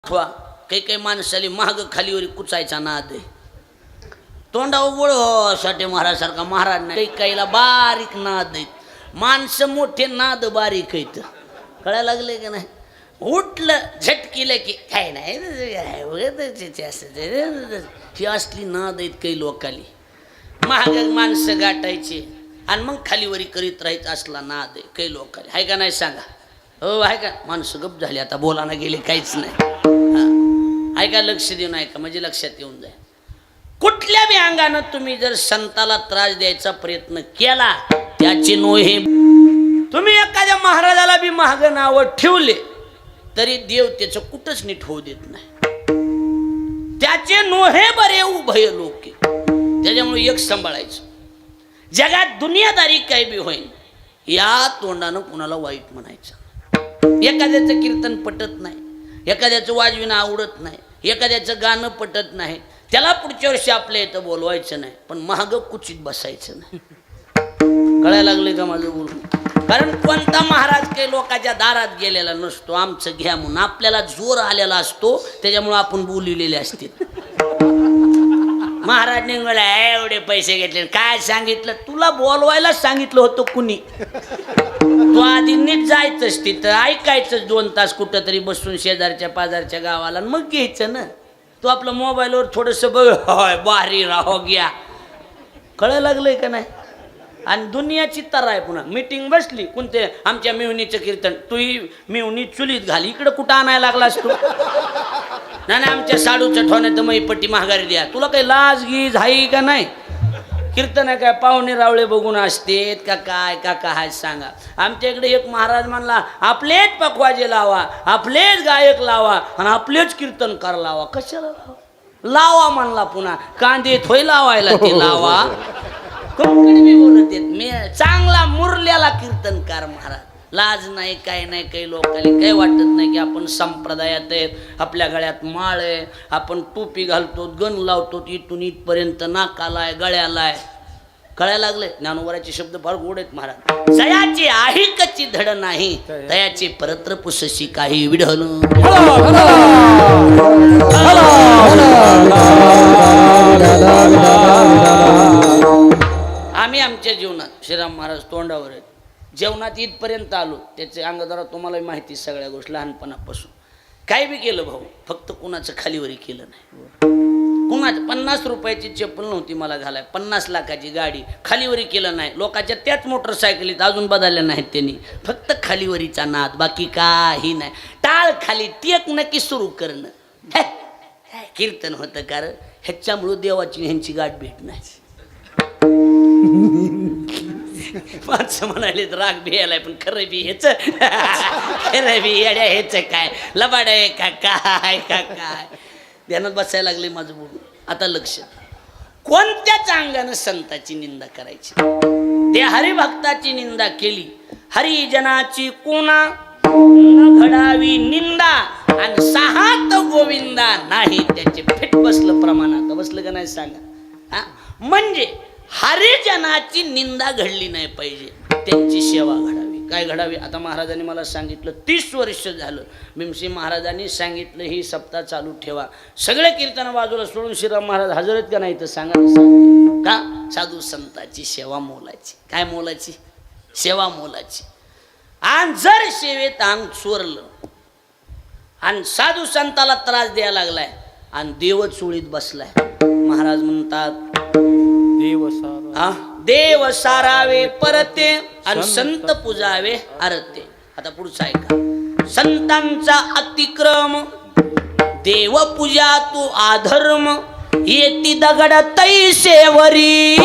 अथवा काही काही माणसाली महाग खालीवर कुचायचा नाद आहे. तोंडावर बोळ साठी महाराजसारखा महाराज नाही. काही काहीला बारीक नाद आहेत. माणसं मोठे नाद बारीक आहेत. कळायला लागले की नाही? उठलं झटकिलं की काय नाही ही असली नाद आहेत काही लोकाली. महाग माणसं गाठायची आणि मग खालीवरी करीत राहायचं असला नाद आहे काही लोकाली. आहे का नाही सांगा? हो आहे का? माणसं गप झाली आता बोलायला गेले काहीच नाही. आहे का? लक्ष देऊन ऐका म्हणजे लक्षात येऊन जाईल. कुठल्या बी अंगानं तुम्ही जर संताला त्रास द्यायचा प्रयत्न केला त्याची नोहे. तुम्ही एखाद्या महाराजाला बी महाग नाव ठेवले तरी देव त्याचं कुठंच नीट होऊ देत नाही. त्याचे नोहे बरे उभय लोक. त्याच्यामुळे एक सांभाळायचं. जगात दुनियादारी काय बी होईल या तोंडानं कुणाला वाईट म्हणायचं. एखाद्याचं कीर्तन पटत नाही, एखाद्याचं वाजविणं आवडत नाही, एखाद्याचं गाणं पटत नाही, त्याला पुढच्या वर्षी आपल्या इथं बोलवायचं नाही, पण महाग कुचित बसायचं नाही. कळायला लागले का माझं बोलून? कारण कोणता महाराज काही लोकांच्या दारात गेलेला नसतो. आमचं घ्या म्हणून आपल्याला जोर आलेला असतो, त्याच्यामुळे आपण बोललेले असतील. महाराज निघाला एवढे पैसे घेतले काय सांगितलं? तुला बोलवायला सांगितलं होतं कुणी? तू आधी नीट जायचंच तिथं, ऐकायचं 2 तास कुठं तरी बसून शेजारच्या पाजारच्या गावाला, मग घ्यायचं ना. तू आपलं मोबाईलवर थोडंसं बघ, होय बारी राहो घ्या. कळायला लागलंय का नाही? आणि दुनियाची तर आहे. पुन्हा मीटिंग बसली कोणते आमच्या मिवणीचं कीर्तन, तू ही मिवणी चुलीत घाली, इकडं कुठं आणायला लागलास तू? नाही आमच्या साडूचं ठोण्यात मैपट्टी महागारी द्या. तुला काही लाज गीज आहे का नाही? कीर्तन आहे काय पाहुणे रावळे बघून असतेत का काय का काय सांगा? आमच्या इकडे एक महाराज म्हणला आपलेच पखवाजे लावा, आपलेच गायक लावा आणि आपलेच कीर्तनकार लावा. कशाला लावा? लावा म्हणला. पुन्हा कांदे थोय लावायला ते लावा. कंकडी बोलत येत मी चांगला मुरल्याला कीर्तनकार महाराज. लाज नाही काय नाही. काही लोकांना काही वाटत नाही की आपण संप्रदायात आहेत, आपल्या गळ्यात माळ आहे, आपण टोपी घालतो, गण लावतो, इथून इथपर्यंत नाकालाय गळ्यालाय. कळायला लागले? ज्ञानोबराचे शब्द फार गोड आहेत महाराज. जयाची आहे कची धड नाही, दयाची परत्र पुसशी काही विढल. आम्ही आमच्या जीवनात श्रीराम महाराज तोंडावर आहेत. जेवणात इथपर्यंत आलो त्याचे अंग जरा तुम्हाला माहिती सगळ्या गोष्टी लहानपणापासून. काय बी केलं भाऊ, फक्त कुणाचं खालीवरी केलं नाही. कुणाचं 50 रुपयाची चप्पल नव्हती मला घालाय, 50 लाखाची गाडी खालीवरी केलं नाही. लोकांच्या त्याच मोटरसायकलीत अजून बदलल्या नाहीत त्यांनी. फक्त खालीवरीचा नाद, बाकी काही नाही. टाळ खाली टेक नक्की सुरू करणं. कीर्तन होतं कारण ह्याच्यामुळं देवाची ह्यांची गाठ भेट नाही. माणसं म्हणाले राग बी यायलाय, पण खरं बी हेच खरं बी येड्या हेच काय लबाड आहे का काय का काय ध्यानात बसायला लागले माझं बोलून. आता लक्ष, कोणत्याच अंगानं संताची निंदा करायची? त्या हरिभक्ताची निंदा केली, हरिजनाची कोणा घडावी निंदा आणि 6 गोविंदा नाही. त्याचे फिट बसलं प्रमाणात. बसलं का नाही सांगा? म्हणजे हरिजनाची निंदा घडली नाही पाहिजे, त्यांची सेवा घडावी. काय घडावी? आता महाराजांनी मला सांगितलं 30 वर्ष झालं. भीमसिंह महाराजांनी सांगितलं ही सप्ताह चालू ठेवा. सगळे कीर्तन बाजूला सोडून श्रीराम महाराज हजर आहेत का नाही तर सांगा का? साधू संताची सेवा मोलाची. काय मोलाची? सेवा मोलाची. आणि जर सेवेत अंग चोरलं आणि साधू संताला त्रास द्यायला लागलाय आणि देव चोळीत बसलाय, महाराज म्हणतात देव सारावे परते आणि संत पूजावे आरते. आता पुढचा ऐका. संतांचा अतिक्रम, देव पूजा तू आधर्म, येती दगड तैसेवरी,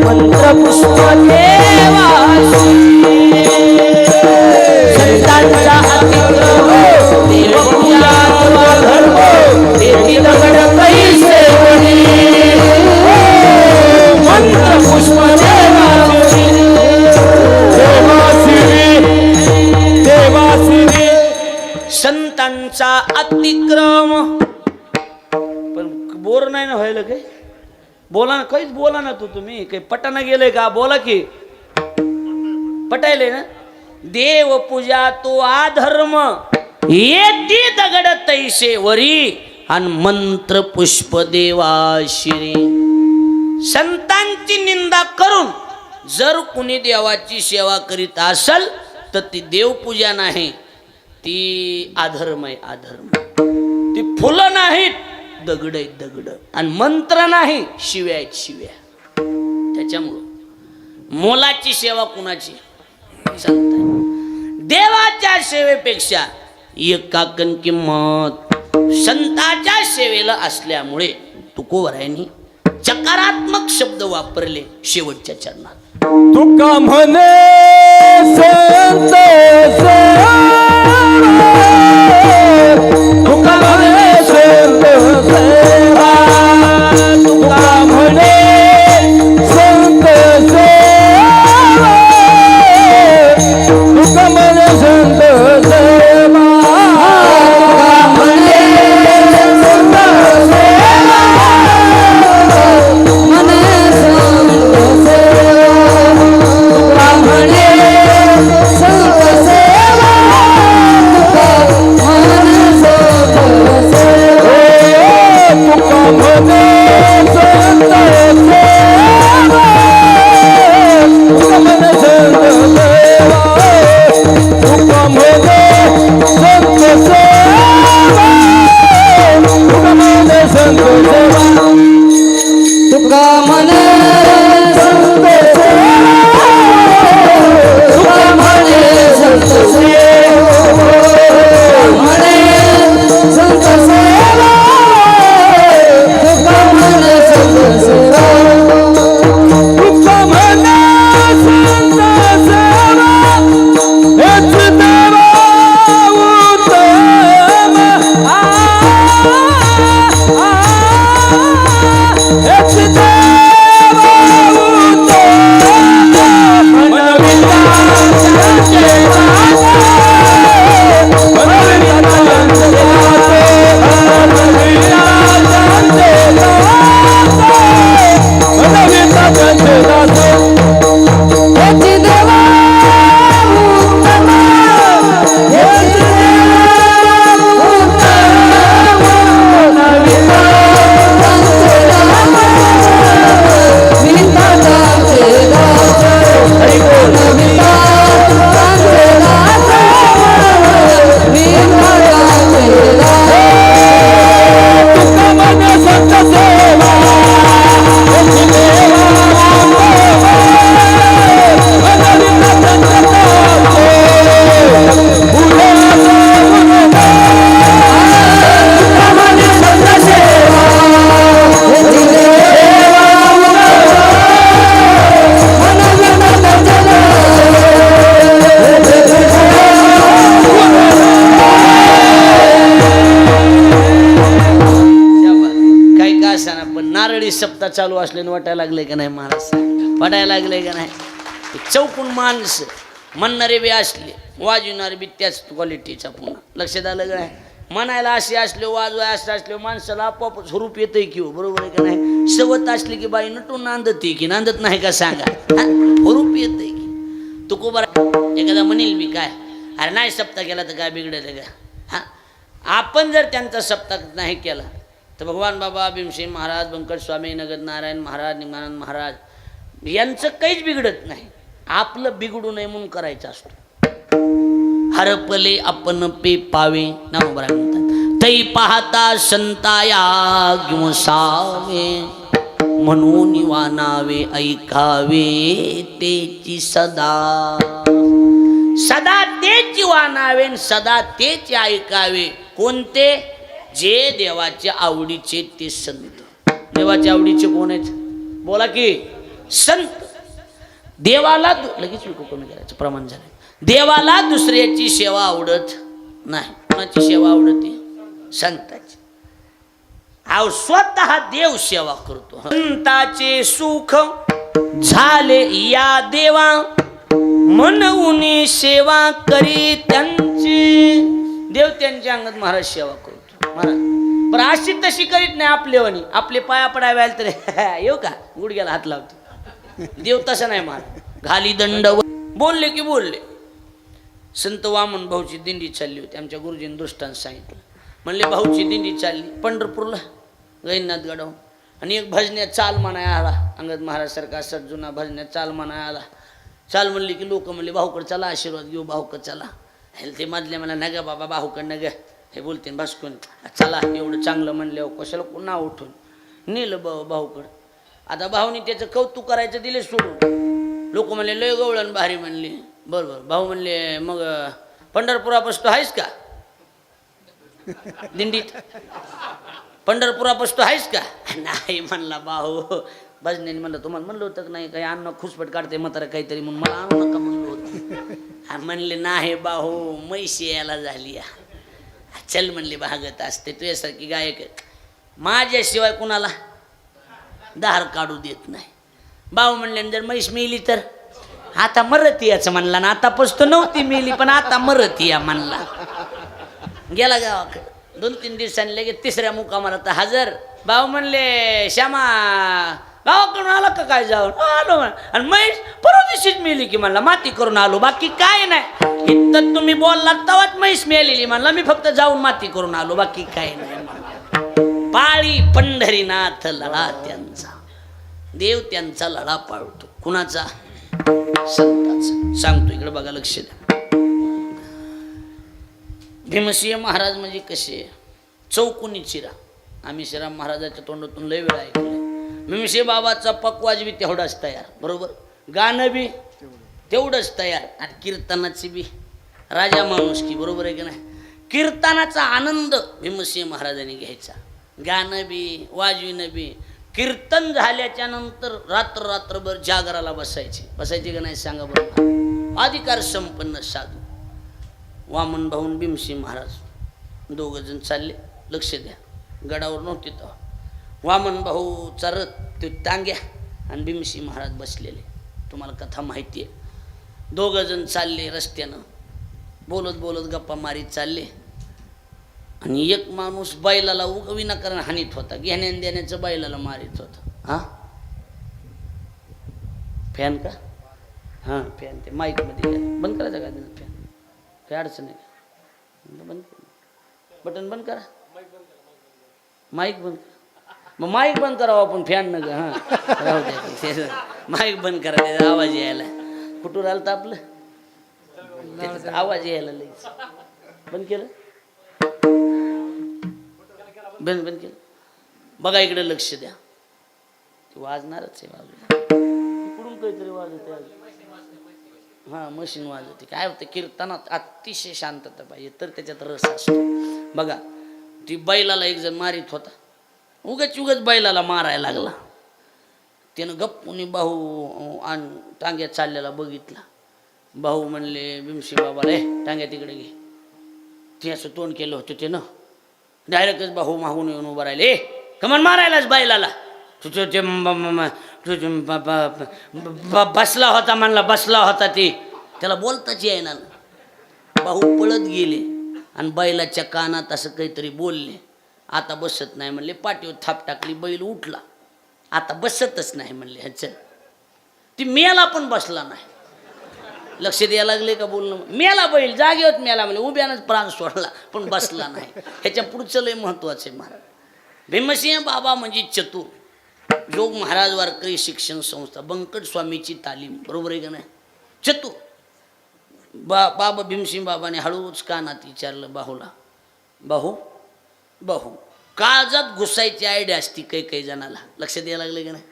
मंत्र पुष्प देवासी. संतांचा अतिक्रम, देव पूजा तू आधर्म, येती दगड तैसेवरी, मंत्र पुष्प देवासी. संतांचा अतिक्रम. पण बोर नाही ना व्हायला काय? बोला ना, काहीच बोला ना. तुम्ही काही पटाना गेलंय का? बोला की पटायले ना. देव पूजा तो आधर्म येती दगड तैसे वरी आणि मंत्र पुष्प देवाशिरी. संतांची निंदा करून जर कुणी देवाची सेवा करीत असल तर ती देवपूजा नाही, ती अधर्म आहे. अधर्म. ती फुलं नाहीत, दगड आहेत दगड. आणि मंत्र नाही, शिव्या आहेत शिव्या. त्याच्यामुळं मोलाची सेवा कुणाची? संत. देवाच्या सेवेपेक्षा एकाकन किंमत संताच्या सेवेला असल्यामुळे तुकोबरायांनी चकारात्मक शब्द वापरले शेवटच्या चरणात. तुका म्हणे संत सेवा, तुका म्हणे संत सेवा, तुका म्हणे संत सेवा, तुका म्हणे संत सेवा, तुका म्हणे संत सेवा, म्हणे संत सेवा, म्हणे संत सेवा, तुका म्हणे संत सेवा, तुका म्हणे संत सेवा, तुका म्हणे संत सेवा, तुका म्हणे संत सेवा, तुका म्हणे संत सेवा, तुका म्हणे संत सेवा, तुका म्हणे संत सेवा, म्हणे संत सेवा, तुका म्हणे संत सेवा, तुका म्हणे संत सेवा, हेच देवा उत्तम, हेच देवा उत्तम, मनविताचे राजे, मनविताचे राजे, मनविताचे राजे, मनविताचे राजे, हेच देवा उत्तम, हेच देवा उत्तम, मनविताचे विताचे राजे, हरि बोल. विताचे राजे, विताचे राजे, तुका म्हणे संत सेवा, हेच देवा काही का असताना पण नारळी सप्ताह चालू असल्याने वाटायला लागले का नाही महाराज? वाटायला लागले का नाही? चौकून माणसं म्हणणारे बी असले, वाजवणारे बी त्याच क्वालिटीचा. पुन्हा लक्षात आलं का नाही? म्हणायला असे असले, वाजवाय असं असले, माणसाला आपोआप स्वरूप येतंय की हो, बरोबर आहे का नाही? सवत असली की बाई नटून नांदते की नांदत नाही का सांगा? स्वरूप येतंय की. तुकोबा एखादा म्हणेल बी काय, अरे नाही सप्ताह केला तर काय बिघडेल का? हा, आपण जर त्यांचा सप्ताह नाही केला तर भगवान बाबा भीमसेन महाराज, बंकट स्वामी, नगद नारायण महाराज, निमानंद महाराज यांचं काहीच बिघडत नाही. आपलं बिघडू नये म्हणून करायचं असतो. हरपले आपण पे पावे नामोबरा म्हणतात, तै पाहता संताया गुमसावे, म्हणून वानावे ऐकावे तेची सदा. सदा तेच वानावे, सदा तेच ऐकावे. कोणते? जे देवाच्या आवडीचे ते संत. देवाच्या आवडीचे कोण आहेत? बोला की संत. देवाला लगेच विको कमी करायचं प्रमाण झालं. देवाला दुसऱ्याची सेवा आवडत नाही. कोणाची सेवा आवडते? संताची. हा स्वतः देव सेवा करतो. संताचे सुख झाले या देवा, म्हणून सेवा करी त्यांची. देव त्यांच्या अंगात महाराज सेवा करतो. महाराज बरं अशी तशी करीत नाही आपलेवानी. आपले पाया पडायला तर येऊ का गुडघ्याला हात लावतो. देव तसा नाही महाराज. घाली दंड बोलले की बोलले. संत वामन भाऊची दिंडी चालली होती. आमच्या गुरुजींनी दृष्टांत सांगितलं. म्हणले भाऊची दिंडी चालली पंढरपूरला गैनाथ गडावर, आणि एक भजन्यात चाल म्हणाय आला. अंगद महाराज सारखा असा जुना भजन्यात चाल म्हणाय आला. चाल म्हणली की लोक म्हणले भाऊकडे चला आशीर्वाद घेऊ, भाऊकडे चला. ते मधले मला नग बाबा भाऊकडे नग हे बोलते भास्कून चला. एवढं चांगलं म्हणले कशाला पुन्हा उठून नेलं भाऊकडं. आता भाऊनी त्याचं कौतुक करायचं दिले सोडून. लोक म्हणले लय गवळण भारी म्हणले. बरोबर. भाऊ म्हणले मग पंढरपुरापासून आहेस का दिंडीत, पंढरपुरापासून आहेस का? नाही म्हणला भाऊ. भजनेने म्हणलं तुम्हाला म्हणलं होतं की नाही काही अन्न खुसपट काढते म्हातारा काहीतरी म्हणून मला आणू नका म्हणलं होतं. म्हणले नाही भाऊ म्हैशी यायला झाली. चल म्हणले भागत असते तुझ्यासारखी गायक माझ्याशिवाय कुणाला दार काढू देत नाही. भाऊ म्हणले जर म्हैस मिली तर आता मरती याचं म्हणला ना. आता पसतो नव्हती मिली पण आता मरती या म्हणला. गेला गावाकडे. 2-3 दिवसांनी लगेच तिसऱ्या मुकामाला तर हजर. भाऊ म्हणले श्यामा गावाकडून आला का काय? जाऊन आलो म्हण. आणि म्हैस परवा दिवशीच मिली की म्हणला माती करून आलो बाकी काय नाही. इथं तुम्ही बोलला तवाच म्हैस मिळालेली म्हणला मी फक्त जाऊन माती करून आलो बाकी काय नाही. पाळी पंढरीनाथ लढा त्यांचा, देव त्यांचा लढा पाळतो. कुणाचा? संताचा. सांगतो इकडे बघा लक्ष द्या. भीमसिंह महाराज म्हणजे कसे चौकोनी चिरा. आम्ही श्रीराम महाराजाच्या तोंडातून लय वेळा ऐकले. भीमसिंह बाबाचा पकवाज बी तेवढाच तयार. बरोबर. गाणं बी तेवढंच तयार. आणि कीर्तनाची बी राजा माणूस की. बरोबर आहे की नाही? कीर्तनाचा आनंद भीमसिंह महाराजांनी घ्यायचा. गाणं बी वाजविणं बी. कीर्तन झाल्याच्या नंतर रात्रभर जागराला बसायचे का नाही सांगा बरोबर. अधिकार संपन्न साधू वामन भाऊन भीमसिंह महाराज दोघं जण चालले. लक्ष द्या. गडावर नव्हते तेव्हा. वामन भाऊ चारत ते टांग्या आणि भीमसिंह महाराज बसलेले. तुम्हाला कथा माहिती आहे. दोघं जण चालले रस्त्यानं बोलत बोलत गप्पा मारीत चालले. आणि एक माणूस बैलाला विनाकारण हानीत होता. घेण्यान देण्याचं बैलाला मारित होता. हा फॅन का? हां फॅन ते माईकमध्ये बंद करायचा का फॅन? काय अडचण आहे? बंद बटन बंद करा. माईक बंद करा. मग माईक बंद करावं आपण फॅन न ग. हां राहू द्या. माईक बंद करा त्याचा आवाज यायला. कुठून आलं तर आपलं त्याचा आवाज यायला लगेच. बंद केलं. बंद केलं. बघा इकडे लक्ष द्या. ते वाजणारच आहे. बाजूला इकडून काहीतरी वाजत आहे. हां मशीन वाजवते. काय होतं कीर्तनात अतिशय शांतता पाहिजे तर त्याच्यात रस असतो. बघा ती बैलाला एक जण मारित होता. उगाच बैलाला मारायला लागला. त्यानं गप्पूनी भाऊ आणि टांग्या चाललेला बघितला. भाऊ म्हणले भीमसिंह बाबा रे टांग्या तिकडे घे. ते असं तोंड केलं होतं त्यानं. डायरेक्टच भाऊ मागून येऊन उभं राहिले. कमन मारायलाच बैलाला. तुझं ते बसला होता म्हणला. बसला होता ते त्याला बोलताच येईना. भाऊ पळत गेले आणि बैलाच्या कानात असं काहीतरी बोलले. आता बसत नाही म्हणले. पाठीवर थाप टाकली. बैल उठला. आता बसतच नाही म्हणले. ह्याच ती मेला पण बसला नाही. लक्ष द्यायला लागले का बोलणं? मेला बैल जागेवर मेला म्हणले. उभ्यानंच प्राण सोडला पण बसला नाही. ह्याच्या पुढचं लय महत्वाचं आहे महाराज. भीमसिंह बाबा म्हणजे चतुर. जोग महाराज वारकरी शिक्षण संस्था बंकट स्वामीची तालीम. बरोबर आहे का नाही? चतुर. बाबा भीमसिंह बाबाने हळूच कानात विचारलं बाहूला. बाहू काळजात घुसायची आयडिया असती काही जणाला. लक्ष द्यायला लागले का नाही?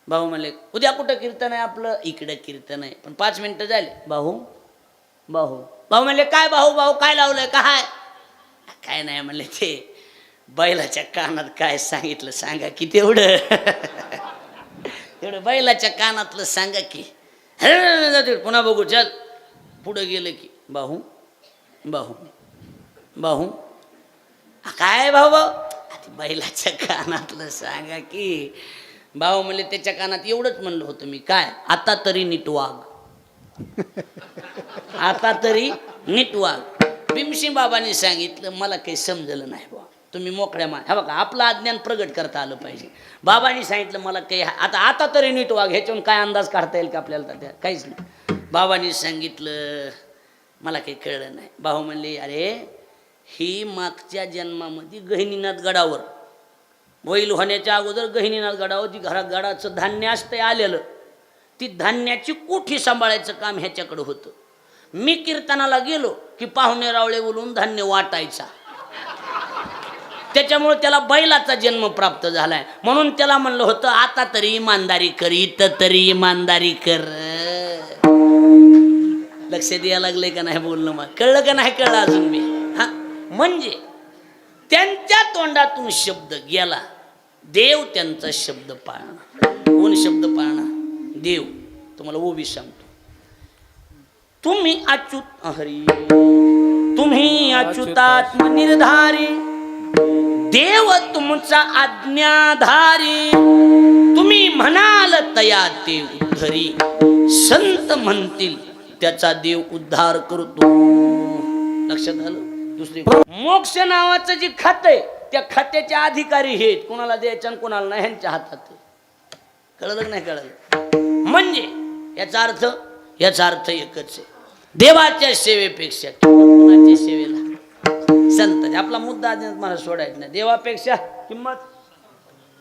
भाऊ म्हणले उद्या कुठं कीर्तन आहे आपलं? इकडं कीर्तन आहे. पण 5 मिनिटं झाले. भाऊ म्हणले काय भाऊ काय लावलंय काय? काय नाही म्हणले ते बैलाच्या कानात काय सांगितलं सांगा की तेवढं. तेवढं बैलाच्या कानातलं सांगा की. पुन्हा बघू. चल पुढं गेलं की भाऊ काय भाऊ बैलाच्या कानातलं सांगा की. भाऊ म्हणले त्याच्या कानात एवढंच म्हणलं होतं मी. काय? आता तरी नीट वाग. आता तरी नीट वाग. भीमसिंह बाबांनी सांगितलं मला काही समजलं नाही बा. तुम्ही मोकळ्या मान. हा बघा, आपलं अज्ञान प्रगट करता आलं पाहिजे. बाबांनी सांगितलं मला काही आता तरी नीट वाग, ह्याच्यावरून काय अंदाज काढता येईल का आपल्याला? त्या काहीच नाही. बाबांनी सांगितलं मला काही कळलं नाही. भाऊ म्हणले अरे ही मागच्या जन्मामध्ये गहिनीनाथ गडावर बैल होण्याच्या अगोदर गहिनीनाथ गडावर जी गडाचं धान्य असतं आलेलं, ती धान्याची कोठी सांभाळायचं काम ह्याच्याकडं होतं. मी कीर्तनाला गेलो की पाहुणे रावळे बोलून धान्य वाटायचा. त्याच्यामुळे त्याला बैलाचा जन्म प्राप्त झालाय. म्हणून त्याला म्हणलं होतं आता तरी इमानदारी कर, इथं तरी इमानदारी कर. लक्ष द्यायला लागले का नाही बोलणं? मग कळलं का नाही कळलं अजून मी? हा, म्हणजे त्यांच्या तोंडातून शब्द गेला, देव त्यांचा शब्द पाळणार. कोण शब्द पाळणार? देव. तुम्हाला ओबी सांगतो, तुम्ही अच्युत हरी, तुम्ही अच्युतात्म निर्धारी, देव तुमचा आज्ञाधारी, तुम्ही म्हणाल तया ते उद्धरी, संत म्हणतील त्याचा देव उद्धार करतो. लक्षात आलं? दुसरी मोक्ष नावाचं जे खातं आहे त्या खात्याचे अधिकारी हे कोणाला द्यायचं आणि कोणाला नाही ह्यांच्या हातात आहे. कळलं नाही कळलं? म्हणजे याचा अर्थ एकच आहे, देवाच्या सेवेपेक्षा कोणाच्या सेवेला? संताच्या. आपला मुद्दा मला सोडायचा नाही. देवापेक्षा किंमत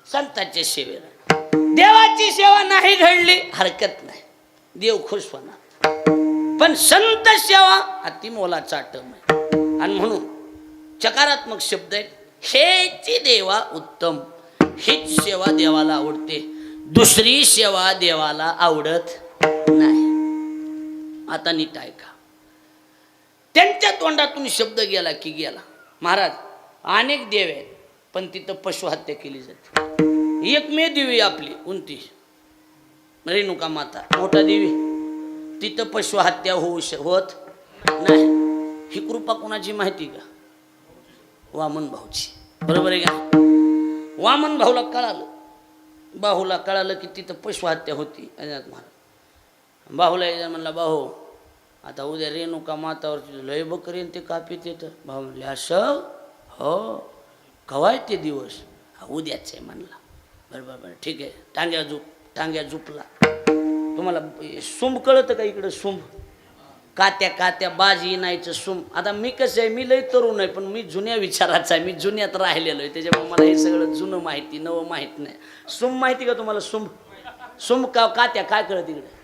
संतांच्या सेवेला. देवाची सेवा नाही घडली हरकत नाही, देव खुश होणार. पण संत सेवा अति मोलाचा आटम आहे. आणि म्हणून सकारात्मक शब्द आहे, हेची देवा उत्तम, हीच सेवा देवाला आवडते, दुसरी सेवा देवाला आवडत नाही. आता नीट ऐका. त्यांच्या तोंडातून शब्द गेला की गेला. महाराज अनेक देव आहेत पण तिथं पशुहत्या केली जाते. एकमेव देवी आपली कोणती? रेणुका माता, मोठा देवी. तिथं पशुहत्या होत नाही. ही कृपा कोणाची माहिती का? वामन भाऊची. बरोबर आहे का? वामन भाऊला कळालं की तिथं पशुहत्या होती. बाहूला एकदा म्हणला, भाऊ आता उद्या रेणुका मातावरती लय बकरी ते कापीत येतं. भाऊ म्हणले असं? हो. कवाय ते दिवस? उद्याच आहे म्हणला. बरं ठीक आहे. टांग्या झुपला. तुम्हाला सुंभ कळतं का इकडं? सुंभ कात्या बाजी नाहीचं सुंभ. आता मी कसं आहे, मी लय तरुण आहे पण मी जुन्या विचाराचा आहे, मी जुन्यात राहिलेलो आहे. त्याच्यामुळे मला हे सगळं जुनं माहिती, नवं माहीत नाही. सुंभ माहिती का तुम्हाला? सुंभ का कात्या काय कळत इकडे?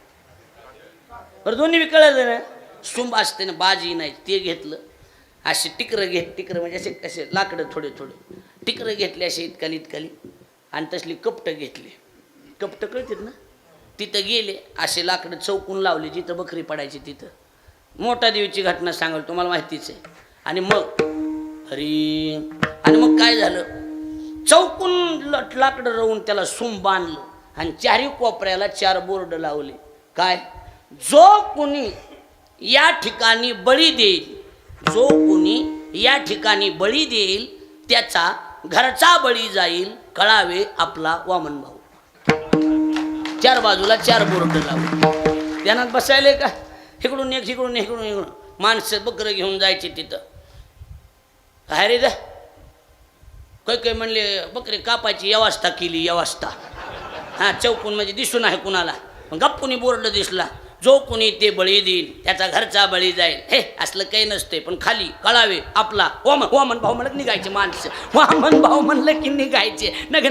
बरं दोन्ही बी कळलं ना. सुंभ असते ना, बाजी नाही, ते घेतलं. असे टिकरं म्हणजे असे कसे लाकडं थोडे टिकरं घेतले असे इतकाली आणि तसली कपटं घेतली. कपटं कळतात ना? तिथं गेले, असे लाकडं चौकून लावले जिथं बकरी पडायची तिथं. मोठा देवीची घटना सांगाल, तुम्हाला माहितीच आहे. आणि मग काय झालं? चौकून लाकडं रवून त्याला सुंभ बांधलं आणि चारही कोपऱ्याला 4 बोर्ड लावले. काय? जो कुणी या ठिकाणी बळी देईल त्याचा घरचा बळी जाईल, कळावे आपला वामन भाऊ. 4 बाजूला 4 बोर्ड लावले. ध्यानात बसायले का? इकडून इकडून माणसं बकरं घेऊन जायचे तिथं. काय रे काही म्हणले बकरी कापायची व्यवस्था केली. हा, चौकून म्हणजे दिसून आहे कुणाला. गप्पुनी बोर्ड दिसला, जो कुणी ते बळी देईल त्याचा घरचा बळी जाईल. हे असलं काही नसते. पण खाली कळावे आपला वामन भाऊ म्हणत निघायचे माणसं. वामन भाऊ म्हणलं की निघायचे. नग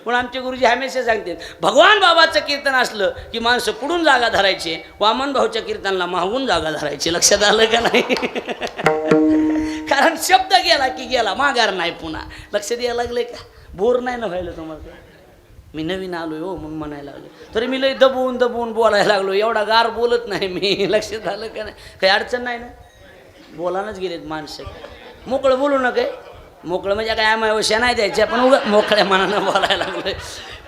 पण आमचे गुरुजी हमेशा सांगतात, भगवान बाबाचं कीर्तन असलं की माणसं पुढून जागा धरायचे, वामन भाऊच्या कीर्तनाला मागून जागा धरायची. लक्षात आलं का नाही? कारण शब्द गेला की गेला, माघार नाही पुन्हा. लक्ष द्यायला लागले का? बोर नाही ना व्हायला तुम्हाला? मी नवीन आलोय हो म्हणून म्हणायला लागलो, तरी मी लय दबवून बोलायला लागलो. एवढा गार बोलत नाही मी. लक्षात आलं का नाही? काही अडचण नाही ना? बोलानच गेलेत माणसं. मोकळं बोलू नका. मोकळं म्हणजे काय आम्हाला नाही द्यायचे, आपण उगाच मोकळ्या मनानं बोलायला लागलोय.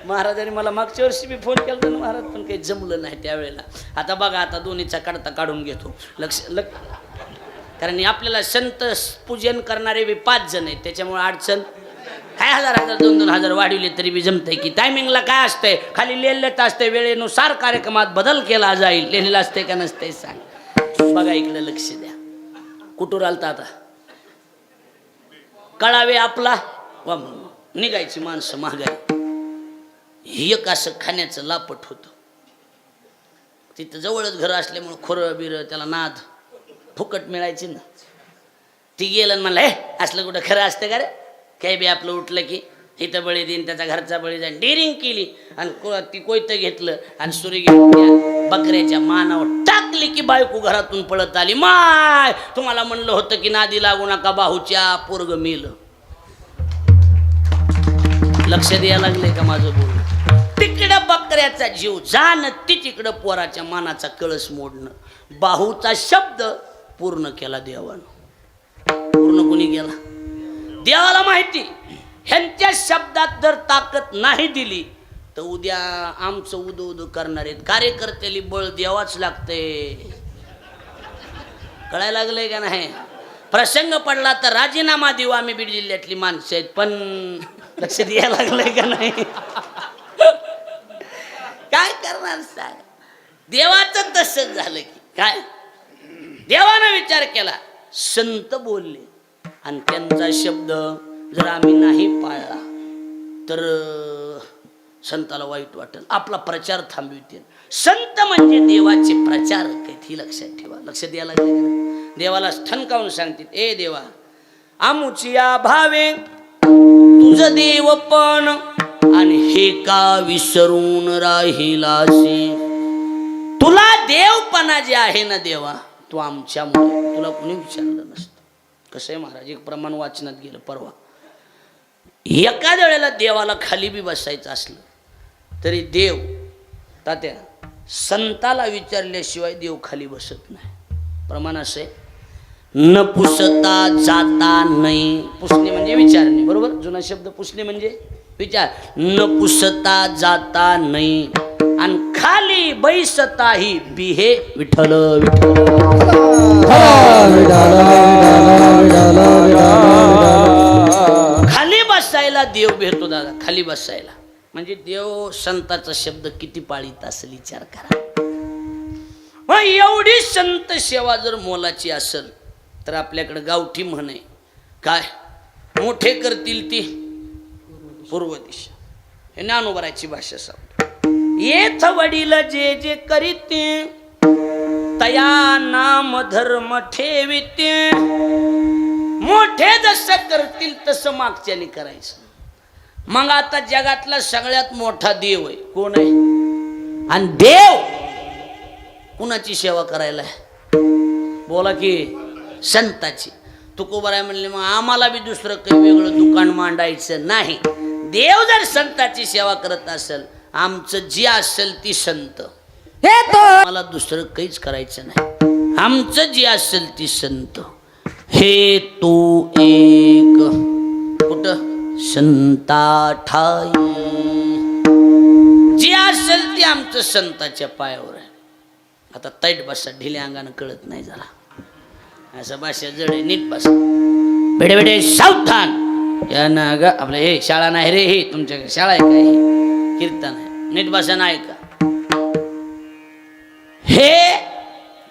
महाराजांनी मला मागच्या वर्षी मी फोन केला तर महाराज पण काही जमलं नाही त्यावेळेला. आता बघा, आता दोन्हीचा काढून घेतो. कारण आपल्याला संत पूजन करणारे 5 जण आहेत, त्याच्यामुळे अडचण काय 1000 2,000 वाढवले तरी बी जमतंय की. टायमिंगला काय असतंय? खाली लिहिलेलं असतंय, वेळेनुसार कार्यक्रमात बदल केला जाईल. लिहिलेलं असतंय का नसतंय सांग. बघा इकडे लक्ष द्या. कुठून आलता आता? कळावे आपला वा निघायची माणसं महागाई. एक असं खाण्याचं लापट होतं. तिथं जवळच घर असल्यामुळं खोरं बिरं त्याला नाद फुकट मिळायची ना. ती गेलं आणि म्हणलं हे असलं कुठं खरं असतं का रे, काही बी आपलं उठलं की इथं बळी देईन त्याचा घरचा बळी जाईन. डेरिंग केली आणि ती कोयतं घेतलं आणि सुरी घेऊन त्या बकऱ्याच्या मानावर टाकली की बायको घरातून पळत आली. माय तुम्हाला म्हणलं होतं की नादी लागू नका, बाहूच्या पोरग मेलं. लक्ष द्यायला लागले का माझं बोलणं? तिकडं बकऱ्याचा जीव जाणं, ती तिकडं पोराच्या मानाचा कळस मोडणं. बाहूचा शब्द पूर्ण केला देवानं. पूर्ण कोणी केला? देवाला माहिती. ह्यांच्या शब्दात जर ताकद नाही दिली तर उद्या आमचं उदो करणारे कार्यकर्त्याला बळ द्यावाच लागते. कळायला लागलंय का नाही? प्रसंग पडला तर राजीनामा देऊ आम्ही बीड जिल्ह्यातली माणसं आहेत. पण लक्ष द्यायला लागलंय का नाही? काय करणार सांग? देवाचं तसंच झालं की काय? देवानं विचार केला, संत बोलले आणि त्यांचा शब्द जर आम्ही नाही पाळला तर संताला वाईट वाटेल, आपला प्रचार थांबवितील. संत म्हणजे देवाचे प्रचारक आहेत, ही लक्षात ठेवा. लक्ष द्यायला लागले. देवाला ठणकावून सांगतील, ए देवा आमुचिया भावे तुझ देव पण आणि हे का विसरून राहिलासी. तुला देवपणा जे आहे ना देवा, तू आमच्यामुळे, तुला कोणी विचारलं नसतं. कसं आहे महाराज, एक प्रमाण वाचनात गेलं परवा. एखाद्या वेळेला देवाला खाली बी बसायचं असलं तरी देव तात्या संताला विचारल्याशिवाय देव खाली बसत नाही. प्रमाण असं आहे, न पुसता जाता नाही. पुसणे म्हणजे विचारणे, बरोबर? जुना शब्द पुसणे म्हणजे विचार. न पुसता जाता नाही आणि खाली बैसताही बिहे विठ्ठल विठ्ठल. खाली बसायला देव भेटतो दादा. खाली बसायला म्हणजे देव संताचा शब्द किती पाळीत असेल विचार करा. मग एवढी संत सेवा जर मोलाची असेल तर आपल्याकडे गावठी म्हण आहे काय, मोठे करतील ती पूर्व दिशा. हे ज्ञानोबराची भाषा सांगतो. येथ वडील जे जे करीते तया नाम धर्म ठेविते. मोठे जसं करतील तसं मागच्याने करायचं. मग आता जगातला सगळ्यात मोठा देव आहे कोण आहे? आणि देव कुणाची सेवा करायला आहे? बोला की संताची. तुकोबाराय म्हणले मग आम्हाला बी दुसरं काही वेगळं दुकान मांडायचं नाही. देव जर संताची सेवा करत असेल, आमचं जी असेल ती संत, मला दुसरं काहीच करायचं नाही. आमचं जी असेल ती संत. हे तू एक कुठं संता ठाई. जी असेल ती आमचं संताच्या पायावर आहे. आता तैट बसा, ढिल्या अंगानं कळत नाही जरा. असं भाषा जडे, नीट बसा. बेडे बेडे सावधान. या ना ग आपलं हे शाळा नाही रे, हे तुमच्या शाळा आहे काय? हे कीर्तन आहे. नीट बसा नाही का? हे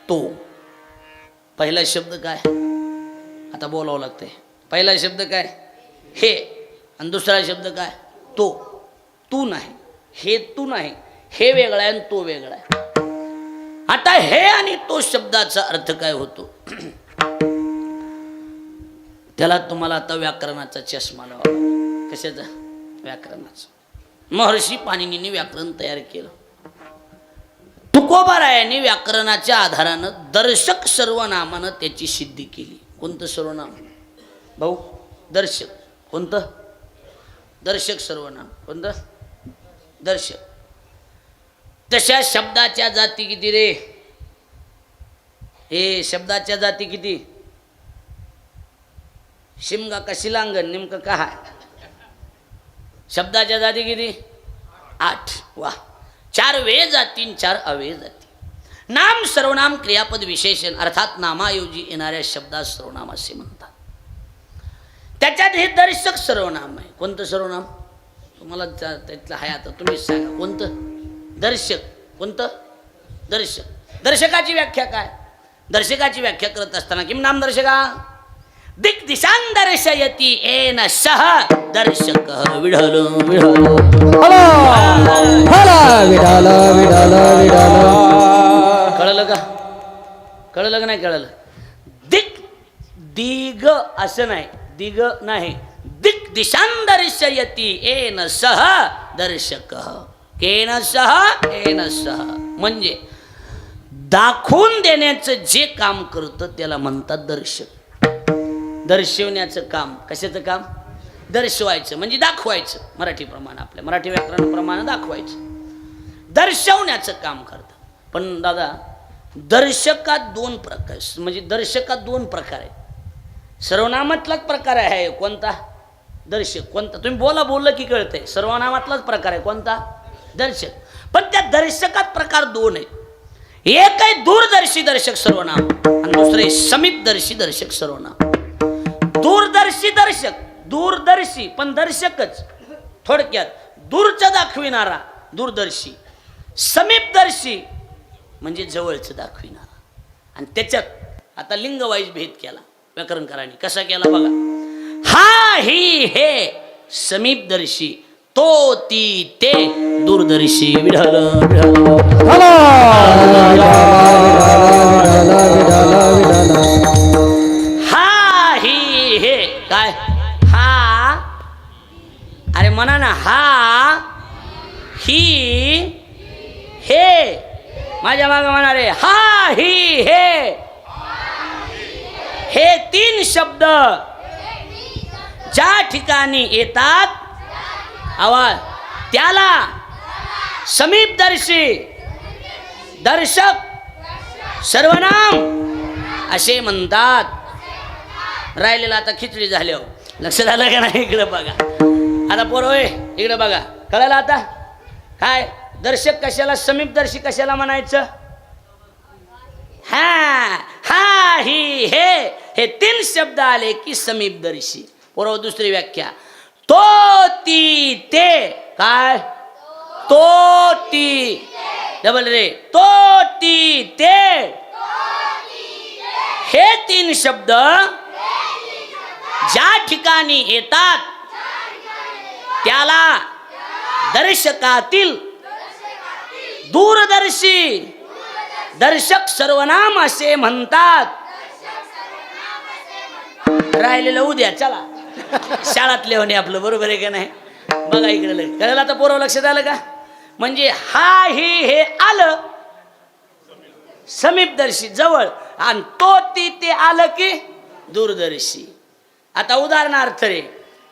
तो पहिला शब्द काय? आता बोलावं लागतंय. पहिला शब्द काय? हे. आणि दुसरा शब्द काय? तो. तू नाही, हे तू नाही. हे वेगळा आहे आणि तो वेगळा आहे. आता हे आणि तो शब्दाचा अर्थ काय होतो त्याला तुम्हाला आता व्याकरणाचा चष्मा लावा. कशाचा? व्याकरणाचा. महर्षी पाणिनींनी व्याकरण तयार केलं. तुकोबारायांनी व्याकरणाच्या आधारानं दर्शक सर्वनामानं त्याची सिद्धी केली. कोणतं सर्वनाम भाऊ? दर्शक. कोणतं? दर्शक सर्वनाम. कोणतं? दर्शक. तशा शब्दाच्या जाती किती रे? हे शब्दाच्या जाती किती? शिमगा का शिलांगण नेमकं काय? शब्दाच्या जाती किती? 8. वा. 4 वे जाती, 4 अव्यय जाती. नाम, सर्वनाम, क्रियापद, विशेषण अर्थात नामायोजी येणाऱ्या शब्दात सर्वनाम असे म्हणतात. त्याच्यात हे दर्शक सर्वनाम आहे. कोणतं सर्वनाम? तुम्हाला त्यातलं आहे, आता तुम्हीच सांगा कोणतं? दर्शक. कोणतं? दर्शक. दर्शकाची व्याख्या काय? दर्शकाची व्याख्या करत असताना किम नाम दर्शका? दिक दिशां दर्शयती येन सह दर्शक विढल विढल. हला हला विडाल विडाल विडाल. कळलं का? कळलं का नाही कळलं? दिक दिग असं नाही, दिग नाही, दिक दिशां दर्शयती येन सह दर्शक केन सह येन सह. म्हणजे दाखवून देण्याचं जे काम करतं त्याला म्हणतात दर्शक. दर्शवण्याचं काम, कशाचं काम? दर्शवायचं म्हणजे दाखवायचं. मराठी प्रमाण, आपल्या मराठी व्याकरण प्रमाणे दाखवायचं, दर्शवण्याचं काम करतं. पण दादा दर्शकात दोन प्रकार, म्हणजे दर्शकात दोन प्रकार आहेत. सर्वनामातलाच प्रकार आहे कोणता? दर्शक. कोणता? तुम्ही बोला, बोललं की कळतंय. सर्वनामातलाच प्रकार आहे कोणता? दर्शक. पण त्या दर्शकात प्रकार दोन आहेत. एक आहे दूरदर्शी दर्शक सर्वनाम आणि दुसरे समीपदर्शी दर्शक सर्वनाम. दूरदर्शी दर्शक, दूरदर्शी पण दर्शकच, थोडक्यात दूरचं दाखविणारा दूरदर्शी. समीपदर्शी म्हणजे जवळचं दाखविणारा. आणि त्याच्यात आता लिंग वाईज भेद केला व्याकरणकारांनी. कसा केला बघा. हा ही हे समीपदर्शी, तो ती ते दूरदर्शी विढल विढल. हला विडाल विडाल विडाल. हा ही हे काय? हा, अरे म्हणा ना, हा ही हे. माझ्या मागं म्हणा रे, हा ही हे. हे तीन शब्द ज्या ठिकाणी येतात आवाज त्याला समीपदर्शी दर्शक सर्वनाम असे म्हणतात. राहिलेला आता खिचडी झाल्यावर लक्षात आलं का नाही? इकडं बघा आता पोरं, इकडे बघा. कळलं आता काय? दर्शक कशाला, समीपदर्शी कशाला म्हणायचं? हा हा ही हे, हे तीन शब्द आले की समीपदर्शी. बरोबर. दुसरी व्याख्या, तो ती ते. काय? तो ती, डबल रे, तो ती ते. हे तीन शब्द ज्या ठिकाणी येतात त्याला दर्शकातील दूरदर्शी दर्शक सर्वनाम असे म्हणतात. राहिलेलं उद्या चला शाळातले होणे आपलं. बरोबर आहे का नाही? बघा इकडे कळलं आता पोरं, लक्षात आलं का? म्हणजे हा ही हे आलं समीपदर्शी जवळ, आणि तो ती ते आलं की दूरदर्शी. आता उदाहरणार्थ रे,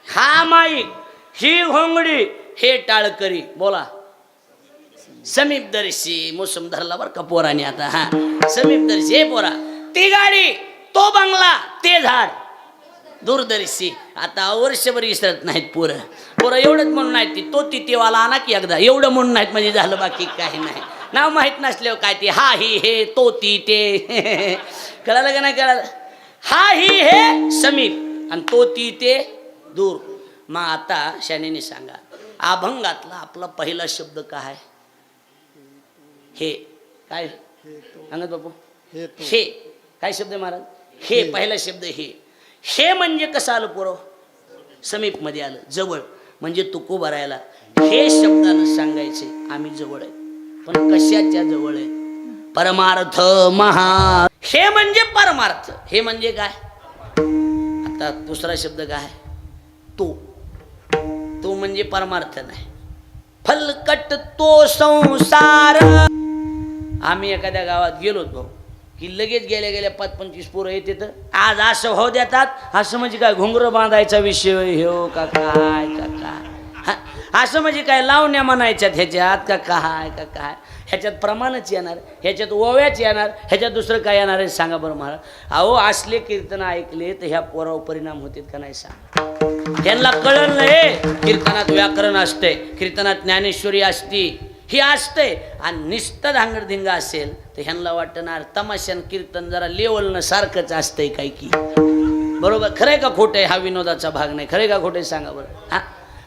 हा माईक, ही घोंगडी, हे टाळकरी. बोला समीपदर्शी. मोसम धरला बरं का पोराने आता. हा समीपदर्शी. हे पोरा, ती गाडी, तो बंगला, ते झाड दूरदर्शी. आता वर्षभर विसरत नाहीत पोरं. पोरं एवढंच म्हणून नाहीत, ती तो तिथेवाला आणा की एकदा, एवढं म्हणून नाहीत म्हणजे झालं, बाकी काही नाही. नाव माहीत नसल्यावर काय ते हा ही हे, तो ती ते. कळालं का नाही कळालं? हा ही हे समीप आणि तो ती ते दूर. मग आता शानेने सांगा, अभंगातला आपला पहिला शब्द काय? हे. काय सांगत बापू? हे काय शब्द महाराज? हे पहिला शब्द हे. हे म्हणजे कसं आलं पोरं? समीप मध्ये आलं, जवळ. म्हणजे तुको भरायला हे शब्दानं सांगायचे आम्ही जवळ आहे. पण कशाच्या जवळ आहे? परमार्थ महा. हे म्हणजे परमार्थ. हे म्हणजे काय? आता दुसरा शब्द काय? तो. तो म्हणजे परमार्थ नाही. फलकट तो संसार. आम्ही एखाद्या गावात गेलोत भाऊ की लगेच गेल्या गेल्या 5-25 पोरं येते. तर आज असं हो देतात, असं म्हणजे काय घुंगरं बांधायचा विषय हो का काय का काय? असं म्हणजे काय लावण्या म्हणायच्यात ह्याच्यात का काय का काय? ह्याच्यात प्रमाणच येणार, ह्याच्यात ओव्याच येणार, ह्याच्यात दुसरं काय येणार आहे सांगा बरं मला. अहो असले कीर्तन ऐकले तर ह्या पोरावर परिणाम होतात का नाही सांग? ह्यांना कळलं नाही कीर्तनात व्याकरण असते, कीर्तनात ज्ञानेश्वरी असती, ही असते. आणि निस्त धांगडधिंगा असेल तर ह्यांना वाटणार तमाशान कीर्तन जरा लेवलनं सारखंच असतंय काय की. बरोबर? खरंय का खोटं आहे? हा विनोदाचा भाग नाही. खरंय का खोटं आहे सांगा बरं? हा,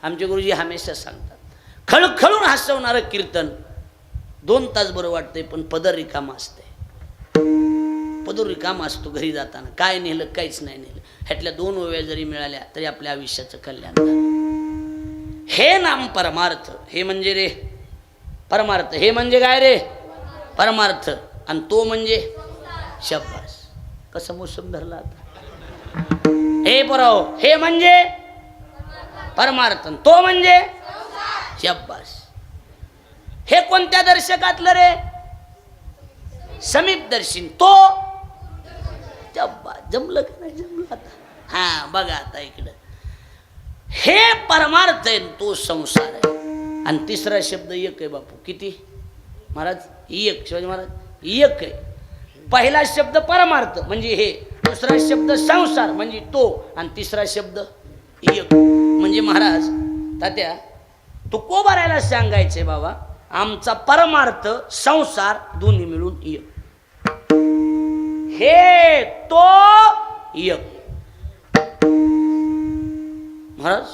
आमचे गुरुजी हमेशा सांगतात, खळखळून हसवणारं कीर्तन 2 तास बरं वाटतंय, पण पदर रिकामा असते. पदुरी काम असतो घरी जाताना, काय नेलं काहीच नाही नेलं, ह्यातल्या 2 ओव्या जरी मिळाल्या तरी आपल्या आयुष्याचं कल्याण झालं. हे नाम परमार्थ. हे म्हणजे रे परमार्थ. हे म्हणजे काय रे परमार्थ. आणि तो म्हणजे शब्बास. कसं मोसम धरला आता. हे बरोबर. हे म्हणजे परमार्थ, तो म्हणजे शब्बास. हे कोणत्या दर्शकातलं रे समीप दर्शन. तो शब्बास. जमलं का नाही जमलं आता. हा बघा आता इकडं हे परमार्थ आहे, तो संसार आहे. आणि तिसरा शब्द एक आहे बापू. किती महाराज? एक. शिवाजी महाराज एक आहे. पहिला शब्द परमार्थ म्हणजे हे, दुसरा शब्द संसार म्हणजे तो, आणि तिसरा शब्द एक म्हणजे महाराज. तात्या तू को भरायला सांगायचंय बाबा, आमचा परमार्थ संसार दोन्ही मिळून एक. हे तो एक महाराज.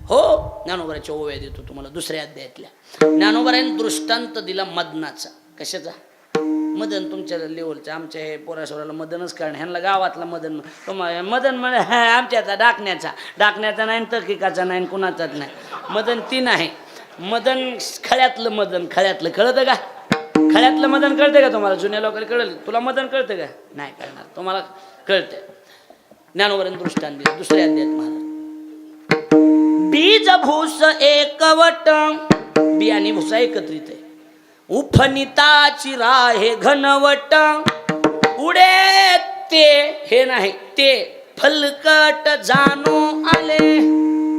हो ज्ञानोबराच्या ओव्या देतो तुम्हाला दुसऱ्या अध्यायातल्या. ज्ञानोबराने दृष्टांत दिला मदनाचा. कशाचा? मदन तुमच्या लेवलचं. आमच्या हे पोरासोराला मदनच कारण, ह्यांना गावातला मदन. तुम्हाला मदन म्हणजे आमच्याचा डाकण्याचा नाही, तर्किकाचा नाही, कुणाचाच नाही. मदन 3 आहे. मदन खळ्यातलं मदन. खळ्यातलं कळतं का? खळ्यातलं मदन कळतं का तुम्हाला? जुन्या लोकांना कळलं. तुला मदन कळतं का? नाही कळणार. तुम्हाला कळतं. ज्ञानोबराने दृष्टांत दिला दुसऱ्या अध्यायात महाराज. बीज भूस एकवट. बी आणि भुसा एकत्रित आहे. उफनिताची राहे घनवट. उडे ते हे नाही ते फलकट जाणू आले.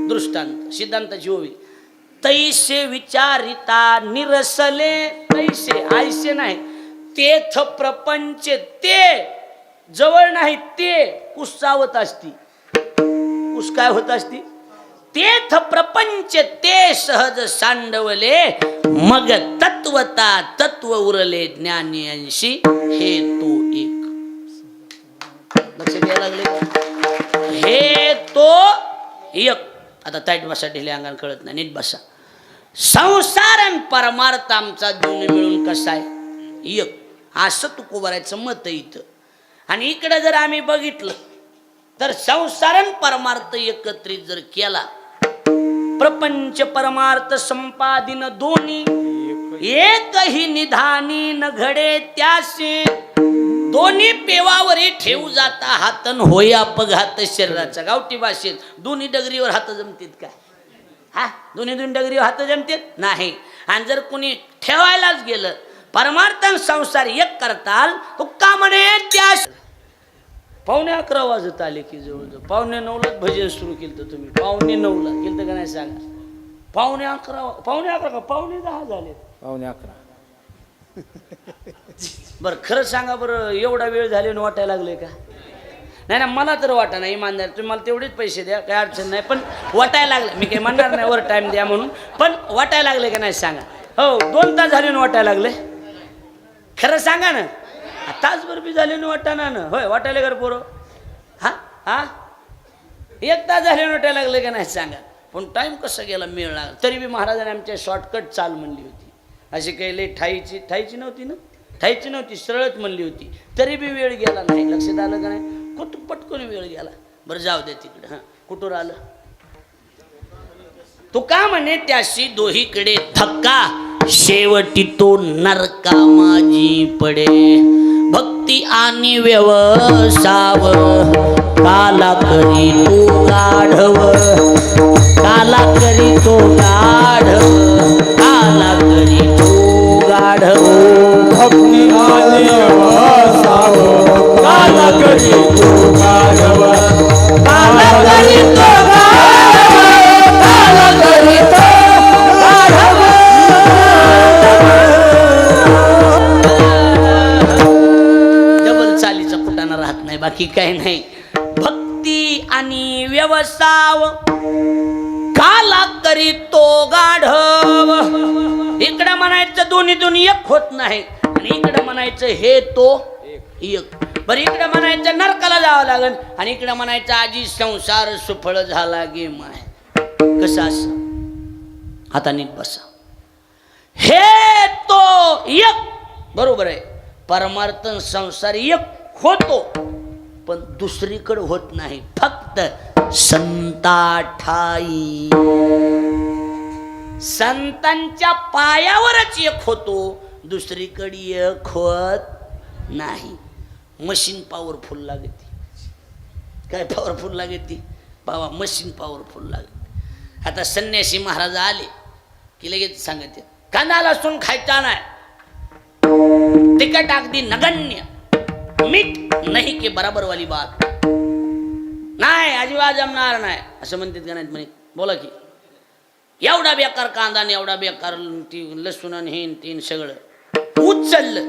दृष्टांत सिद्धांताची ओवी. तैसे विचारिता निरसले. तैसे आयसे नाही. तेथ प्रपंच ते जवळ नाही. ते कुसावत असती. कुस काय होत असती? तेथ प्रपंच ते सहज सांडवले. मग तत्वता तत्व उरले ज्ञानियांशी. हे तो एक. लक्ष द्यायला लागले. हे तो एक. आता ताईट बसा, ढिले अंगाला कळत नाही, नीट बसा. संसार आणि परमार्थ आमचा दोन्ही मिळून कसा आहे? एक. असं तू भरायचं मत इथं. आणि इकडे जर आम्ही बघितलं तर संसार आणि परमार्थ एकत्रित जर केला, प्रपंच परमार्थ संपादिन दोन्ही एकही निधानी न घडे त्यासे. दोन्ही पेवावरी ठेवू जाता हातन होय अपघात शरीराचा. गावठी भाषेत दोन्ही डगरीवर हात जमतेत काय? हा दोन्ही डगरीवर हात जमतेत नाही. आणि जर कोणी ठेवायलाच गेलं, परमार्थ संसार एक करताल तो का म्हणे त्या. 11:15 वाजत आले की जवळजवळ 9:45 भजन सुरू केलं. तुम्ही 9:45 केलं का नाही सांगा? 11:15 का 10:15 झाले? 11:15. बरं खरं सांगा बरं, एवढा वेळ झाले वाटायला लागले का? नाही ना, मला तर वाटा नाही इमानदार. तुम्ही मला तेवढेच पैसे द्या, काही अडचण नाही, पण वाटायला लागलं. मी काही म्हणणार नाही वर टाइम द्या म्हणून, पण वाटायला लागले का नाही सांगा? हो 2 तास झाले वाटायला लागले. खरं सांगा ना. तासभर बी झाले वाटाना ना. होय वाटायला कर पोरं. हा 1 तास झाले वाटायला लागले का नाही सांगा? पण टाइम कसा गेला मेळ लागला. तरी बी महाराजांनी आमच्या शॉर्टकट चाल म्हणली होती. अशी काही लई ठाईची नव्हती ना. ठाईची नव्हती, सरळच म्हणली होती. तरी बी वेळ गेला नाही. लक्षात आलं का नाही? पटकन वेळ गेला. बरं जाऊ दे तिकडे. कुठून आलं? तो का म्हणे त्याशी दोहीकडे धक्का. शेवटी तो नरका माझी पडे. भक्ती आणि व्यवसाव काला करी तो गाढव. काला करी तो गाढव. काला करी तो गाढव. भक्ती आणि व्यवसाव काला करी तो गाढव. काला करी तो गाढव. काला करी तो गाढव. डबल चालीचा कुटाणा राहत नाही, बाकी काही नाही. भक्ती आणि व्यवसाव काला करी तो गाढव. इकडं म्हणायचं दोन्ही एक होत नाही, आणि इकडं म्हणायचं हे तो एक. बरं इकडं म्हणायचं नरकाला जावं लागल, आणि इकडं म्हणायचं आजी संसार सुफळ झाला गे माय. कसं असं? आता नीट बसा. हे तो एक बरोबर आहे. परमार्थ संसार एक होतो, पण दुसरीकडे होत नाही, फक्त संताठाई संतांच्या पायावरच एक होतो, दुसरीकडे एक होत नाही. मशीन पॉवरफुल लागते. काय पॉवरफुल लागते बाबा? मशीन पॉवरफुल लागते. आता संन्यासी महाराज आले की लगेच सांगते कांदा लसूण खायचा नाही, तिखट अगदी नगण्य, मीठ नाही के बराबर वाली बात नाही, अजिबात जमणार नाही असं म्हणतात का नाहीत? म्हणे बोला की एवढा बेकार कांदा आणि एवढा बेकार लसूण आणि हेन तीन सगळं उचललं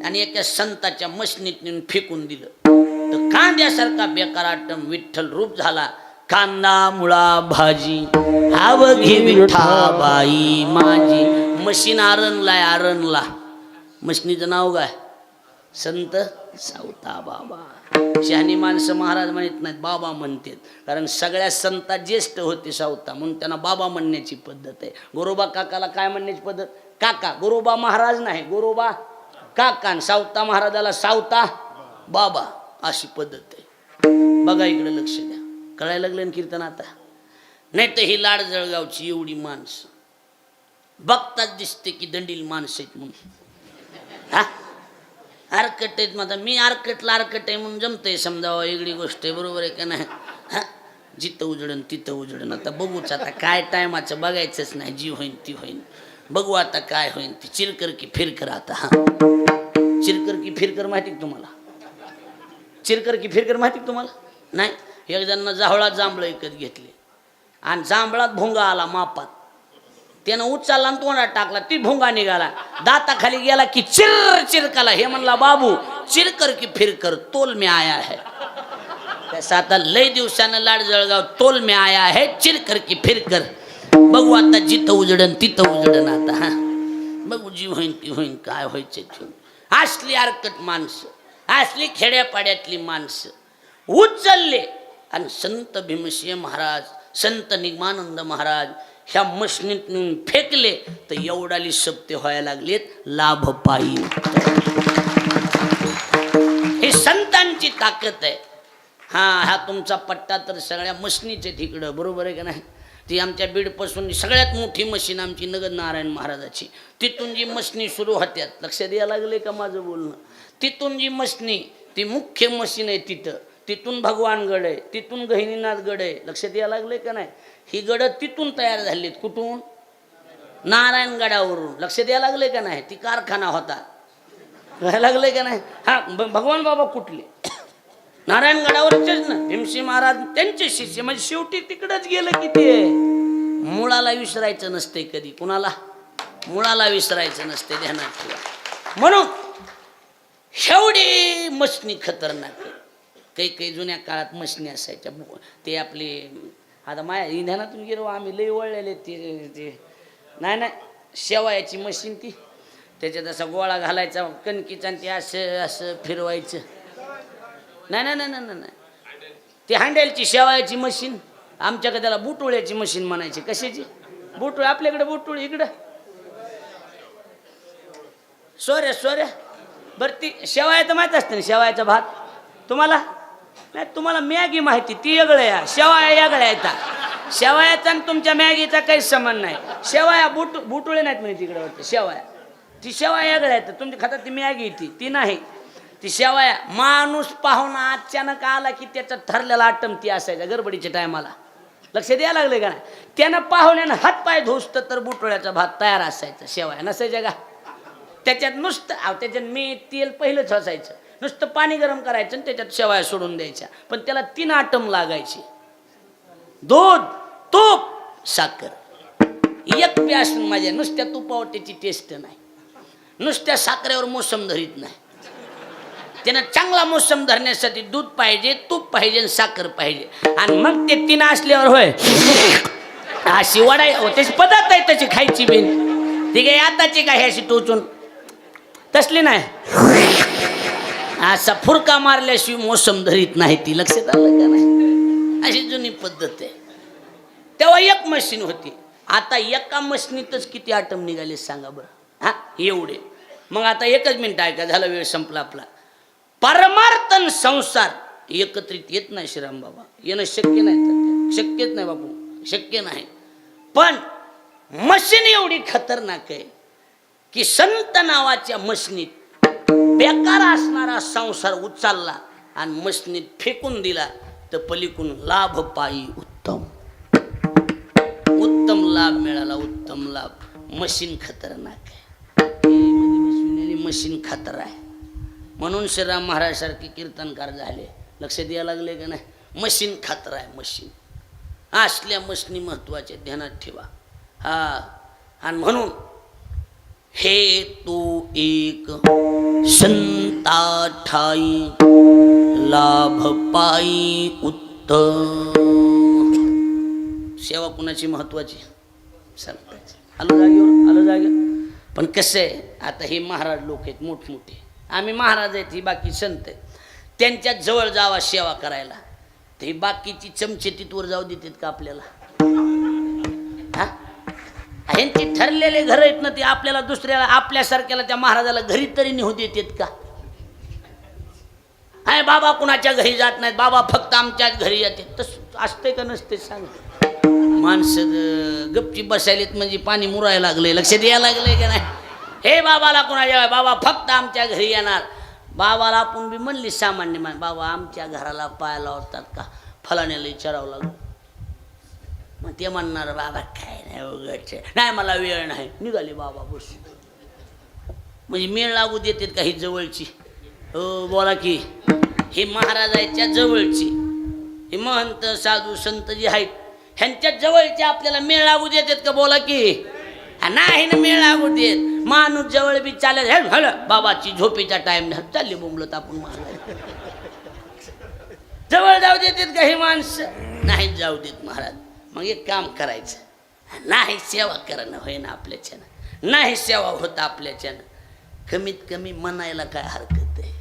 आणि एका संताच्या मशनीत नेऊन फेकून दिलं, तर कांद्यासारखा बेकार आटम विठ्ठल रूप झाला. कांदा मुळा भाजी आवघी विठाबाई माझी. मशीन आरणलाय, आरणला. मशनीचं नाव काय? संत सावता बाबा. शहाणी माणसं महाराज म्हणत नाहीत, बाबा म्हणतात, कारण सगळ्या संतात ज्येष्ठ होते सावता, म्हणून त्यांना बाबा म्हणण्याची पद्धत आहे. गोरोबा काकाला काय म्हणण्याची पद्धत? काका. गोरोबा महाराज नाही, गोरोबा काका. सावता महाराजाला सावता बाबा अशी पद्धत आहे. बघा इकडे लक्ष द्या. कळायला लागलं कीर्तन आता? नाही तर ही लाड जळगावची एवढी माणसं बघताच दिसते की दंडील माणसं आहेत म्हणून. हा आरकट आहेत. माझा मी आरकटला आरकट आहे म्हणून जमतंय समजावं, वेगळी गोष्ट आहे. बरोबर आहे का नाही? हा जिथं उजडन तिथं उजडन. आता बघूच, आता काय टायमाचं बघायचंच नाही, जी होईन ती होईन. बघू आता काय होईन ती. चिरकर की फिरकर. आता हा चिरकर की फिरकर माहिती का तुम्हाला? चिरकर की फिरकर माहिती का तुम्हाला? नाही. एक जणांना जांभळात जांभळं विकत घेतले आणि जांभळात भोंगा आला मापात. त्यानं उचलला आणि तोंडात टाकला, ती भोंगा निघाला. दाताखाली गेला की चिर चिरकाला. हे म्हणला बाबू चिरकर की फिरकर तोल में आया है. त्याचा आता लय दिवसानं लाड जळगाव तोल में आया है, चिरकर की फिरकर. बघू आता जिथं उजडन तिथं उजडन. आता हा बघू जी होईन ती होईन, काय व्हायचं ठेवून. असली आरकट माणसं, असली खेड्यापाड्यातली माणसं उचलले आणि संत भीमसेन महाराज, संत निगमानंद महाराज ह्या मशनीत नेऊन फेकले, तर एवढाली सप्ते व्हायला लागलेत लाभ पायी. ही संतांची ताकद आहे. हा तुमचा पट्टा तर सगळ्या मशनीचे तिकडं, बरोबर आहे का नाही? ती आमच्या बीडपासून सगळ्यात मोठी मशीन आमची नगद नारायण महाराजाची. तिथून जी मशनी सुरू होत्यात, लक्षात यायला लागले का माझं बोलणं? तिथून जी मशनी, ती मुख्य मशीन आहे तिथं. तिथून भगवानगड आहे, तिथून गहिनीनाथ गड आहे. लक्षात यायला लागले का नाही? ही गडं तिथून तयार झालीत. कुठून? नारायणगडावरून. लक्षात यायला लागले का नाही? ती कारखाना होता. कळायला लागले का नाही? हा भगवान बाबा कुठले? नारायणगडावरचेच ना. भीमसेन महाराज त्यांचे शिष्य, म्हणजे शेवटी तिकडंच गेलं की ते मुळाला विसरायचं नसते कधी. कुणाला? मुळाला विसरायचं नसते, ध्यानात ठेवा. म्हणून शेवटी मशनी खतरनाक. काही जुन्या काळात मशनी असायच्या. ते आपले आता माया इंधनातून गेलो आम्ही, लई वळलेले. ते नाही शेवायाची मशीन, ती त्याच्यात असा गोळा घालायचा कणकीचा आणि ते असं असं फिरवायचं. नाही ती हांडेलची शेवायाची मशीन. आमच्याकडे त्याला बुटोळ्याची मशीन म्हणायची. कशाची? बुटोळे. आपल्याकडे बुटोळे, इकडं सोऱ्या. बरं ती शेवाया तर माहीत असते ना, शेवायाचा भात तुम्हाला? नाही, तुम्हाला मॅगी माहिती, ती वेगळं या. शेवाया वेगळ्या येतात. शेवायाचा आणि तुमच्या मॅगीचा काही संबंध नाही. शेवाया बुटोळे नाहीत म्हणजे तिकडे वाटतं. शेवाया ती शेवाया वेगळ्या येतात. तुमच्या खातात ती मॅगी ती नाही. ती शेवाया माणूस पाहुणा अचानक आला की त्याचा ठरलेला आटम ती असायचा गडबडीच्या टायमाला. लक्षात यायला लागले का नाही? त्यानं पाहुण्यानं हातपाय धुसतं तर बुटोळ्याचा भात तयार असायचा. शेवाया नसायच्या का? त्याच्यात नुसतं त्याच्यात मीठ तेल पहिलंच असायचं. नुसतं पाणी गरम करायचं आणि त्याच्यात शेवाया सोडून द्यायच्या. पण त्याला 3 आटम लागायची: दूध, तूप, साखर. एक प्यास माझ्या नुसत्या तुपावर त्याची टेस्ट नाही, नुसत्या साखरेवर मोसम धरीत नाही. त्यानं चांगला मोसम धरण्यासाठी दूध पाहिजे, तूप पाहिजे आणि साखर पाहिजे. आणि मग ते 3 असल्यावर होय अशी वडाय त्याची पदार्थ आहे तशी खायची बिन. ती काही आताची काय अशी टोचून तसली नाही. असा फुरका मारल्याशिवाय मोसम धरीत नाही ती. लक्षात आलं का नाही? अशी जुनी पद्धत आहे. तेव्हा एक मशीन होती. आता एका मशीनीतच किती आटम निघाले सांगा बरं? हा एवढे. मग आता एकच मिनिट ऐका, झाला वेळ संपला आपला. परमार्थन संसार एकत्रित येत नाही श्रीराम बाबा, येणं शक्य नाही, शक्यच नाही बापू, शक्य नाही. पण मशीन एवढी खतरनाक आहे की संत नावाच्या मशनीत बेकार असणारा संसार उचलला आणि मशनीत फेकून दिला तर पलीकडून लाभ पायी उत्तम उत्तम लाभ मिळाला, उत्तम लाभ. मशीन खतरनाक आहे, मशीन खतर आहे. म्हणून श्रीराम महाराज सारखे कीर्तनकार झाले. लक्ष द्यायला लागले का नाही? मशीन खतर आहे, मशीन. असल्या मशीनी महत्वाचे, ध्यानात ठेवा. हा, आणि म्हणून हे तू एक संता ठाई लाभ पायी उत्तम. सेवा कुणाची महत्वाची? संतांची. आलं जागेवर, आलं जागेवर. पण कसं आहे, आता हे महाराज लोक आहेत मोठमोठे, आम्ही महाराज आहेत, ही बाकी संत आहेत. त्यांच्या जवळ जावा सेवा करायला, तर ही बाकीची चमचे तिथवर जाऊ देतात का आपल्याला? हा, ह्यांची ठरलेले घर आहेत ना, ते आपल्याला दुसऱ्याला, आपल्यासारख्याला त्या महाराजाला घरी तरी नेऊ देतात का? हाय बाबा कुणाच्या घरी जात नाहीत, बाबा फक्त आमच्याच घरी येतात. तसं असते का नसते सांग? माणसं गपची बसायलेत म्हणजे पाणी मुरायला लागले. लक्ष द्यायला लागले का नाही? हे बाबाला कुणाच्या, बाबा फक्त आमच्या घरी येणार. बाबाला आपण बी म्हणली सामान्य मान, बाबा आमच्या घराला पाय लावतात का? फलाण्याला विचारावं लागलं. मग ते म्हणणार बाबा काय नाही उगाच, नाही मला वेळ नाही, निघाले बाबा बस. म्हणजे मेळ लागू देतात का ही जवळची? हो बोला की, हे महाराजाच्या जवळची, हे महंत साधू संत जे आहेत ह्यांच्या जवळचे आपल्याला मेळ लागू देतात का? बोला की. नाही ना मेळ लागू देत. माणूस जवळ बी चालेल, हे हळ बाबाची झोपेचा टाइम चालली बोंबलत आपण महाराज. जवळ जाऊ देतात का हे माणसं? नाही जाऊ देत महाराज. मग एक काम करायचं, नाही सेवा करणं होईना आपल्याच्यानं, नाही सेवा होत आपल्याच्यानं, कमीत कमी म्हणायला काय हरकत आहे?